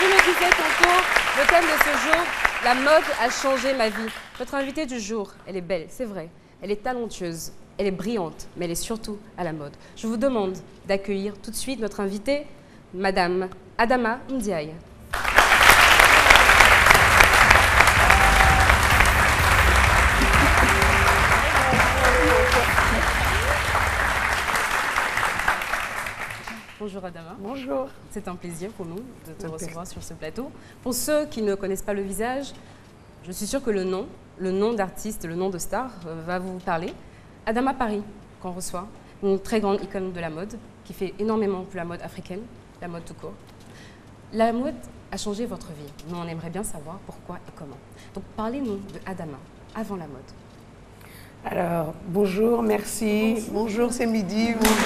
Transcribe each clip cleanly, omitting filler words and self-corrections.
vous le disiez tantôt, le thème de ce jour, la mode a changé ma vie. Notre invitée du jour, elle est belle, c'est vrai. Elle est talentueuse, elle est brillante, mais elle est surtout à la mode. Je vous demande d'accueillir tout de suite notre invitée, Madame Adama Ndiaye. Bonjour Adama. Bonjour. C'est un plaisir pour nous de te recevoir sur ce plateau. Pour ceux qui ne connaissent pas le visage, je suis sûre que le nom d'artiste, le nom de star va vous parler. Adama Paris, qu'on reçoit, une très grande icône de la mode, qui fait énormément pour la mode africaine, la mode tout court. La mode a changé votre vie. Nous, on aimerait bien savoir pourquoi et comment. Donc, parlez-nous de Adama, avant la mode. Alors, bonjour, merci. Bonjour, c'est midi. Bonjour.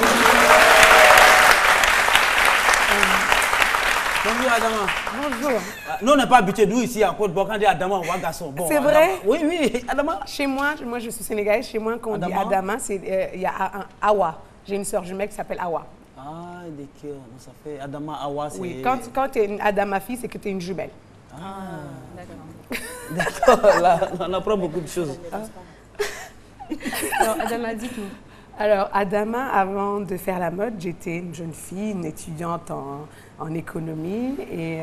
Bonjour Adama. Bonjour. Nous, on n'est pas habitués, nous ici en Côte d'Ivoire, quand on dit Adama, on voit garçon. Bon, c'est vrai? Oui, oui, Adama. Chez moi je suis sénégalaise, chez moi quand on dit Adama, il y a un Awa. J'ai une sœur jumelle qui s'appelle Awa. Ah, d'accord, ça fait Adama, Awa, c'est... Oui, quand tu es une Adama fille, c'est que tu es une jumelle. Ah, d'accord. D'accord, là, on apprend beaucoup de choses. Alors, Adama, dites-nous. Alors, Adama, avant de faire la mode, j'étais une jeune fille, une étudiante en économie et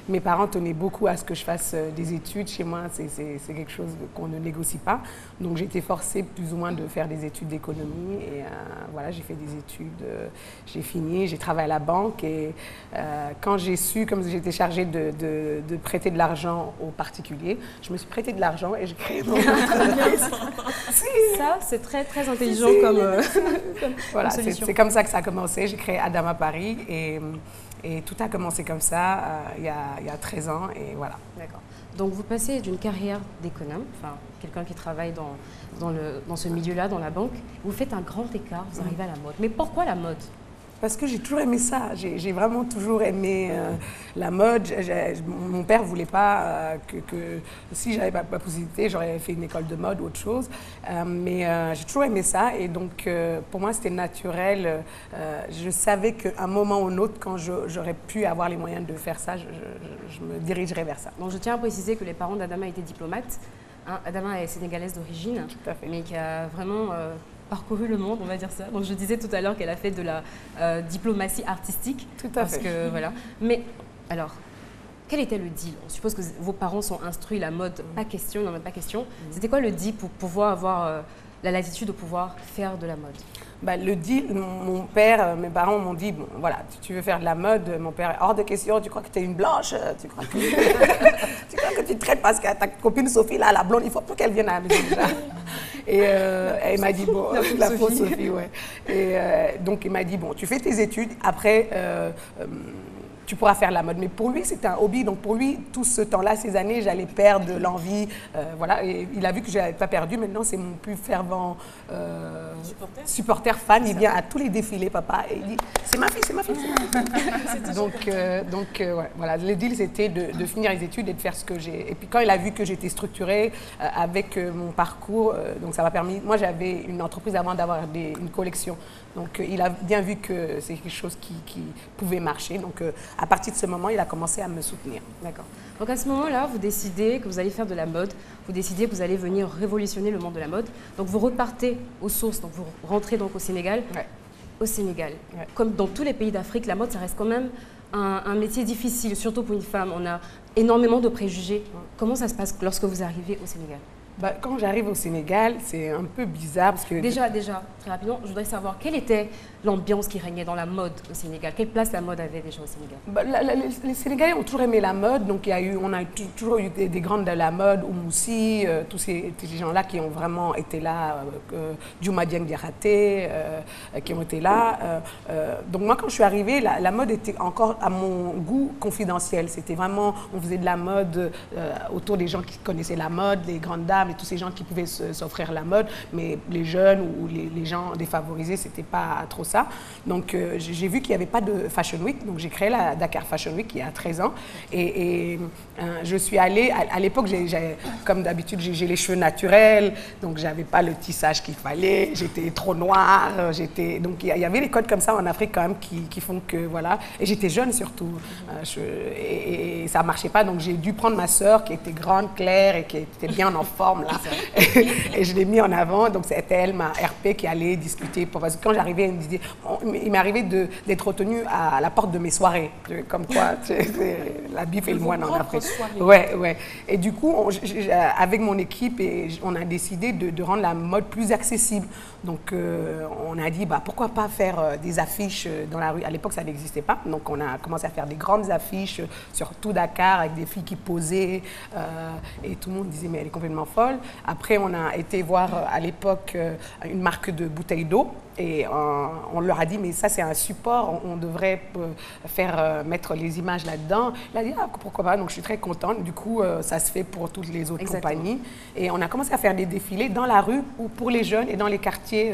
mes parents tenaient beaucoup à ce que je fasse des études. Chez moi, c'est quelque chose qu'on ne négocie pas. Donc, j'ai été forcée plus ou moins de faire des études d'économie et voilà, j'ai fait des études, j'ai fini, j'ai travaillé à la banque et quand j'ai su, comme j'étais chargée de prêter de l'argent aux particuliers, je me suis prêté de l'argent et j'ai créé mon entreprise. Ça, c'est très, très intelligent comme voilà, solution. C'est comme ça que ça a commencé. J'ai créé Adama Paris et tout a commencé comme ça il y a 13 ans et voilà. D'accord. Donc vous passez d'une carrière d'économe, enfin quelqu'un qui travaille dans ce milieu-là, dans la banque, vous faites un grand écart, vous arrivez à la mode. Mais pourquoi la mode? Parce que j'ai toujours aimé ça. J'ai vraiment toujours aimé la mode. Mon père ne voulait pas que si j'avais pas la possibilité, j'aurais fait une école de mode ou autre chose. Mais j'ai toujours aimé ça. Et donc, pour moi, c'était naturel. Je savais qu'à un moment ou un autre, quand j'aurais pu avoir les moyens de faire ça, je me dirigerais vers ça. Donc, je tiens à préciser que les parents d'Adama étaient diplomates. Hein, Adama est sénégalaise d'origine, mais qui a vraiment... parcouru le monde, on va dire ça. Donc je disais tout à l'heure qu'elle a fait de la diplomatie artistique. Tout à fait. Que, voilà. Mais alors, quel était le deal? On suppose que vos parents sont instruits, la mode, pas question, non mais pas question. C'était quoi le deal pour pouvoir avoir la latitude de pouvoir faire de la mode? Bah, le deal, mon père, mes parents m'ont dit, bon, voilà, tu veux faire de la mode, mon père, hors de question, tu crois que tu es une blanche, tu crois que tu traites parce que ta copine Sophie, là, la blonde, il faut pas qu'elle vienne à la maison déjà. Et elle m'a dit, bon, la fausse Sophie, ouais. Et donc, il m'a dit, bon, tu fais tes études, après, tu pourras faire la mode. Mais pour lui, c'était un hobby. Donc, pour lui, tout ce temps-là, ces années, j'allais perdre l'envie. Voilà. Et il a vu que je n'avais pas perdu. Maintenant, c'est mon plus fervent supporter fan. Il vient à tous les défilés, papa. Et il dit, c'est ma fille, c'est ma fille, c'est ma fille. Donc ouais, voilà. Le deal, c'était de finir les études et de faire ce que j'ai. Et puis, quand il a vu que j'étais structurée avec mon parcours, donc ça m'a permis... Moi, j'avais une entreprise avant d'avoir une collection. Donc, il a bien vu que c'est quelque chose qui pouvait marcher. Donc, à partir de ce moment, il a commencé à me soutenir. D'accord. Donc, à ce moment-là, vous décidez que vous allez faire de la mode. Vous décidez que vous allez venir révolutionner le monde de la mode. Donc, vous repartez aux sources. Donc, vous rentrez donc au Sénégal. Ouais. Au Sénégal. Ouais. Comme dans tous les pays d'Afrique, la mode, ça reste quand même un métier difficile, surtout pour une femme. On a énormément de préjugés. Comment ça se passe lorsque vous arrivez au Sénégal? Bah, quand j'arrive au Sénégal, c'est un peu bizarre parce que... Déjà, très rapidement, je voudrais savoir quelle était l'ambiance qui régnait dans la mode au Sénégal. Quelle place la mode avait déjà au Sénégal? Bah, les Sénégalais ont toujours aimé la mode, donc on a toujours eu des grandes de la mode, Oumoussi, tous ces gens-là qui ont vraiment été là, Diouma Dieng Diakhaté, qui ont été là. Donc moi, quand je suis arrivée, la mode était encore à mon goût confidentielle. C'était vraiment, on faisait de la mode autour des gens qui connaissaient la mode, les grandes dames, et tous ces gens qui pouvaient s'offrir la mode, mais les jeunes ou les gens défavorisés, c'était pas trop ça. Donc, j'ai vu qu'il n'y avait pas de Fashion Week, donc j'ai créé la Dakar Fashion Week il y a 13 ans. Et je suis allée, à l'époque, comme d'habitude, j'ai les cheveux naturels, donc j'avais pas le tissage qu'il fallait, j'étais trop noire, donc il y avait des codes comme ça en Afrique quand même qui font que, voilà, et j'étais jeune surtout, et ça marchait pas, donc j'ai dû prendre ma sœur qui était grande, claire et qui était bien en forme là, et je l'ai mis en avant, donc c'était elle, ma RP, qui allait discuter, parce que quand j'arrivais, il m'est arrivé d'être retenue à la porte de mes soirées, comme quoi, la bif et le moine en Afrique. Ouais. Et du coup, avec mon équipe, on a décidé de rendre la mode plus accessible. Donc, on a dit, pourquoi pas faire des affiches dans la rue. À l'époque, ça n'existait pas. Donc, on a commencé à faire des grandes affiches sur tout Dakar avec des filles qui posaient. Et tout le monde disait, mais elle est complètement folle. Après, on a été voir à l'époque une marque de bouteilles d'eau. Et on leur a dit, mais ça, c'est un support, on devrait mettre les images là-dedans. Il a dit, pourquoi pas. Donc, je suis très contente. Du coup, ça se fait pour toutes les autres compagnies. Et on a commencé à faire des défilés dans la rue ou pour les jeunes et dans les quartiers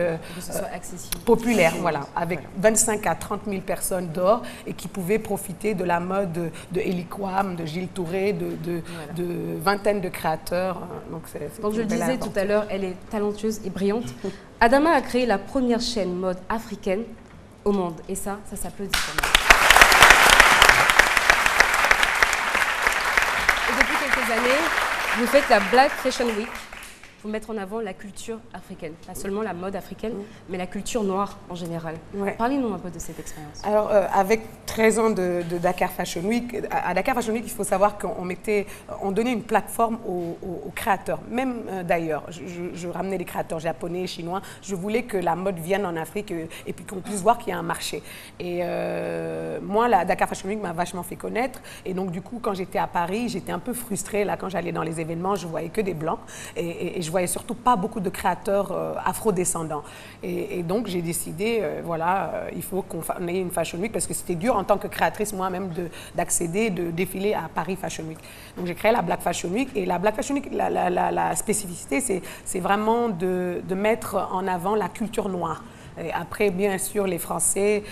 populaires, voilà, avec 25 à 30 000 personnes dehors et qui pouvaient profiter de la mode de Eliquam, de Gilles Touré, de vingtaines de créateurs. Donc, je le disais tout à l'heure, elle est talentueuse et brillante. Adama a créé la première chaîne mode africaine au monde. Et ça s'applaudit quand même. Et depuis quelques années, vous faites la Black Fashion Week pour mettre en avant la culture africaine. Pas seulement la mode africaine, mais la culture noire en général. Parlez-nous un peu de cette expérience. Alors, avec 13 ans de Dakar Fashion Week, à Dakar Fashion Week, il faut savoir qu'on donnait une plateforme aux créateurs, même d'ailleurs. Je ramenais les créateurs japonais, chinois. Je voulais que la mode vienne en Afrique et puis qu'on puisse voir qu'il y a un marché. Et moi, la Dakar Fashion Week m'a vachement fait connaître. Et donc, du coup, quand j'étais à Paris, j'étais un peu frustrée. Là, quand j'allais dans les événements, je voyais que des blancs. Et je voyais surtout pas beaucoup de créateurs afro-descendants. Et donc, j'ai décidé, il faut qu'on ait une Fashion Week parce que c'était dur en tant que créatrice moi-même d'accéder, de défiler à Paris Fashion Week. Donc, j'ai créé la Black Fashion Week. Et la Black Fashion Week, la spécificité, c'est vraiment de mettre en avant la culture noire. Et après, bien sûr, les Français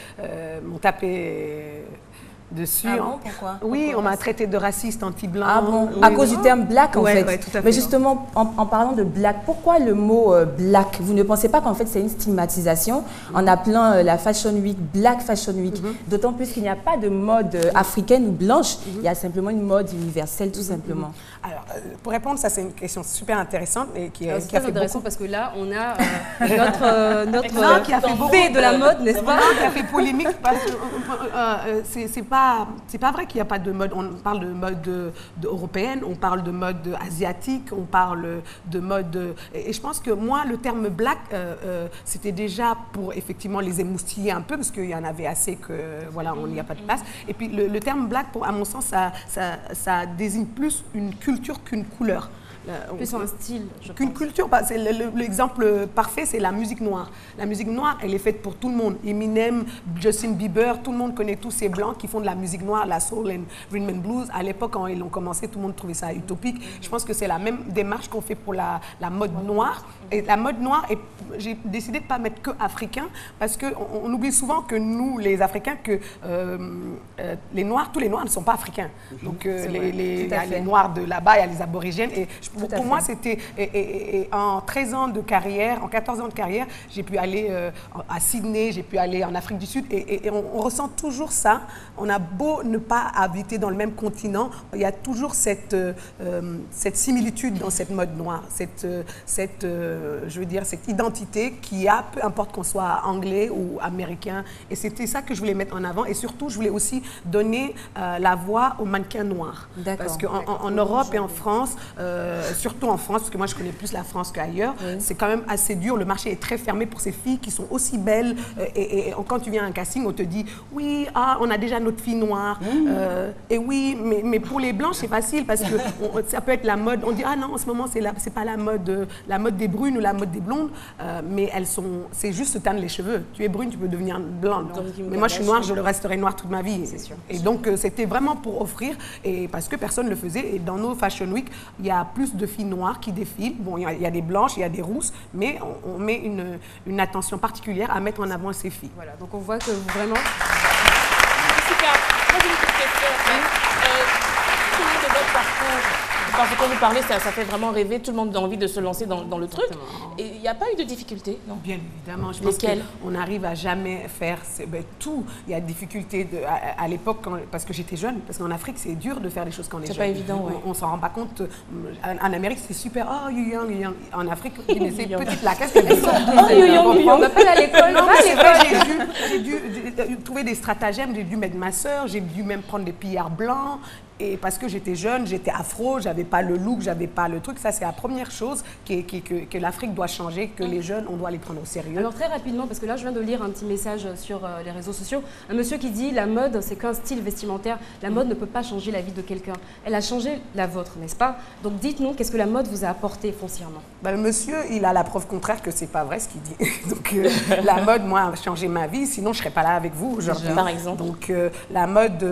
m'ont tapé dessus. Ah bon, pourquoi? Oui, on m'a traité de raciste, anti-blanc. Ah bon? Oui, à cause du terme black, en fait. Ouais, tout à fait. Mais justement, en parlant de black, pourquoi le mot black? Vous ne pensez pas qu'en fait c'est une stigmatisation en appelant la Fashion Week Black Fashion Week? D'autant plus qu'il n'y a pas de mode africaine ou blanche, il y a simplement une mode universelle, tout simplement. Alors, pour répondre, ça c'est une question super intéressante et qui a très fait intéressant beaucoup... parce que là, on a notre qui a fait beaucoup fée de la mode, n'est-ce pas? Qui a fait polémique parce que c'est pas vrai qu'il n'y a pas de mode. On parle de mode européenne, on parle de mode asiatique, on parle de mode... Et je pense que moi, le terme black, c'était déjà pour effectivement les émoustiller un peu parce qu'il y en avait assez que, voilà, on n'y a pas de place. Et puis le terme black, à mon sens, ça désigne plus une culture qu'une couleur. Plus un style, je pense. Qu'une culture, c'est l'exemple parfait, c'est la musique noire. La musique noire, elle est faite pour tout le monde. Eminem, Justin Bieber, tout le monde connaît tous ces blancs qui font de la musique noire, la soul and rhythm and blues. À l'époque, quand ils ont commencé, tout le monde trouvait ça utopique. Je pense que c'est la même démarche qu'on fait pour la mode noire. Et la mode noire, j'ai décidé de ne pas mettre que africain parce qu'on oublie souvent que nous, les Africains, que les Noirs, tous les Noirs ne sont pas africains. Donc, il y a les Noirs de là-bas, il y a les aborigènes. Et pour moi, c'était... en 13 ans de carrière, en 14 ans de carrière, j'ai pu aller à Sydney, j'ai pu aller en Afrique du Sud et on ressent toujours ça. On a beau ne pas habiter dans le même continent, il y a toujours cette similitude dans cette mode noire, je veux dire, cette identité qu'il y a, peu importe qu'on soit anglais ou américain. Et c'était ça que je voulais mettre en avant. Et surtout, je voulais aussi donner la voix aux mannequins noirs. Parce qu'en Europe et en France, surtout en France, parce que moi je connais plus la France qu'ailleurs, c'est quand même assez dur. Le marché est très fermé pour ces filles qui sont aussi belles. Et quand tu viens à un casting, on te dit oui, on a déjà notre fille noire. Et oui, mais pour les blanches, c'est facile parce que ça peut être la mode. On dit ah non, en ce moment, c'est pas la mode des brunes ou la mode des blondes, mais c'est juste se teindre les cheveux. Tu es brune, tu peux devenir blonde. Mais moi, je suis noire, je le resterai noire toute ma vie. Et donc, c'était vraiment pour offrir, et parce que personne ne le faisait. Et dans nos Fashion Week, il y a plus plus de filles noires qui défilent. Bon, il y a des blanches, il y a des rousses, mais on met une attention particulière à mettre en avant ces filles. Voilà, donc on voit que vraiment... Jessica, moi j'ai une petite question. Tout le monde de votre parcours, parce que quand vous parlez, ça fait vraiment rêver, tout le monde a envie de se lancer dans le truc. Et il n'y a pas eu de difficultés, non? Bien évidemment, je pense qu'on n'arrive à jamais faire tout. Il y a des difficultés à l'époque, parce que j'étais jeune, parce qu'en Afrique, c'est dur de faire des choses quand on est jeune. C'est pas évident, oui. On ne s'en rend pas compte. En Amérique, c'est super. Oh, you young. En Afrique, c'est petite la caisse. Oh, on m'appelle à l'école. Non, mais c'est vrai, j'ai dû trouver des stratagèmes. J'ai dû mettre ma sœur, j'ai dû même prendre des pillards blancs. Et parce que j'étais jeune, j'étais afro, j'avais pas le look, j'avais pas le truc. Ça, c'est la première chose que l'Afrique doit changer, que les jeunes, on doit les prendre au sérieux. Alors très rapidement, parce que là, je viens de lire un petit message sur les réseaux sociaux. Un monsieur qui dit, la mode, c'est qu'un style vestimentaire. La mode ne peut pas changer la vie de quelqu'un. Elle a changé la vôtre, n'est-ce pas? Donc dites-nous, qu'est-ce que la mode vous a apporté foncièrement? Le monsieur, il a la preuve contraire que c'est pas vrai ce qu'il dit. Donc la mode, moi, a changé ma vie. Sinon, je serais pas là avec vous aujourd'hui. Par exemple. Donc la mode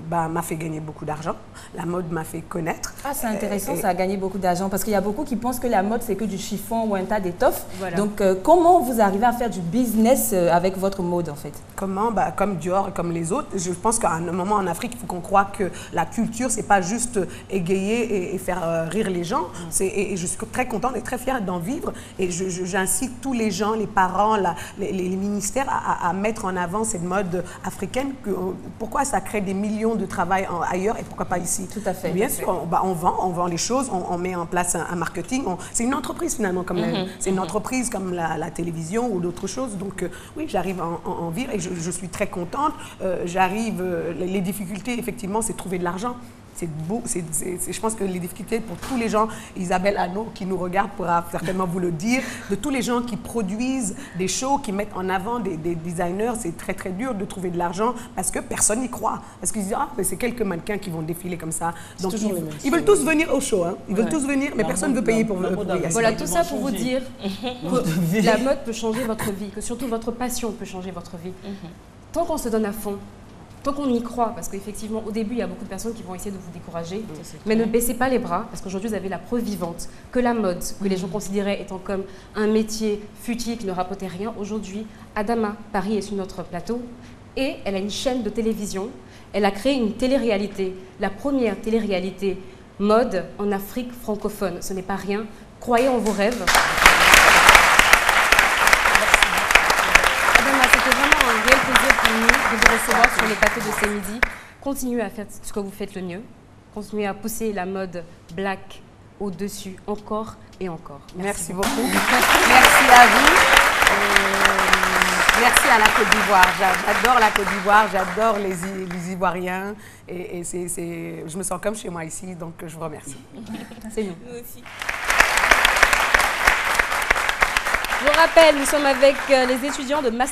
m'a fait gagner beaucoup d'argent. La mode m'a fait connaître. Ah, c'est intéressant, ça a gagné beaucoup d'argent parce qu'il y a beaucoup qui pensent que la mode, c'est que du chiffon ou un tas d'étoffes. Voilà. Donc, comment vous arrivez à faire du business avec votre mode, en fait? Comment? Comme Dior et comme les autres. Je pense qu'à un moment en Afrique, il faut qu'on croie que la culture, c'est pas juste égayer et faire rire les gens. Et je suis très contente et très fière d'en vivre. Et j'incite tous les gens, les parents, les ministères à mettre en avant cette mode africaine. Pourquoi ça crée des millions de travail ailleurs et pourquoi pas ici? Tout à fait. Bien sûr, on vend les choses, on met en place un marketing. C'est une entreprise finalement, c'est une entreprise comme la télévision ou d'autres choses. Donc oui, j'arrive à en vivre et je suis très contente. Les difficultés, effectivement, c'est de trouver de l'argent. C'est beau, je pense que les difficultés pour tous les gens, Isabelle Hanot qui nous regarde pourra certainement vous le dire, de tous les gens qui produisent des shows, qui mettent en avant des designers, c'est très très dur de trouver de l'argent parce que personne n'y croit. Parce qu'ils disent, mais c'est quelques mannequins qui vont défiler comme ça. Donc ils veulent tous venir au show, hein. Ils veulent tous venir, mais personne ne veut payer pour venir. Voilà, tout ça pour vous dire que la mode peut changer votre vie, que surtout votre passion peut changer votre vie. Tant qu'on se donne à fond, tant qu'on y croit, parce qu'effectivement, au début, il y a beaucoup de personnes qui vont essayer de vous décourager, mais ne baissez pas les bras, parce qu'aujourd'hui, vous avez la preuve vivante que la mode, que les gens considéraient étant comme un métier futile qui ne rapportait rien, aujourd'hui, Adama Paris est sur notre plateau et elle a une chaîne de télévision. Elle a créé une télé-réalité, la première télé-réalité mode en Afrique francophone. Ce n'est pas rien. Croyez en vos rêves. C'était vraiment un réel plaisir pour nous de vous recevoir sur le plateau de ce midi. Continuez à faire ce que vous faites le mieux. Continuez à pousser la mode black au-dessus encore et encore. Merci beaucoup. Merci à vous. Merci à la Côte d'Ivoire. J'adore la Côte d'Ivoire, j'adore les Ivoiriens. Et je me sens comme chez moi ici, donc je vous remercie. C'est nous. Nous aussi. Je vous rappelle, nous sommes avec les étudiants de Master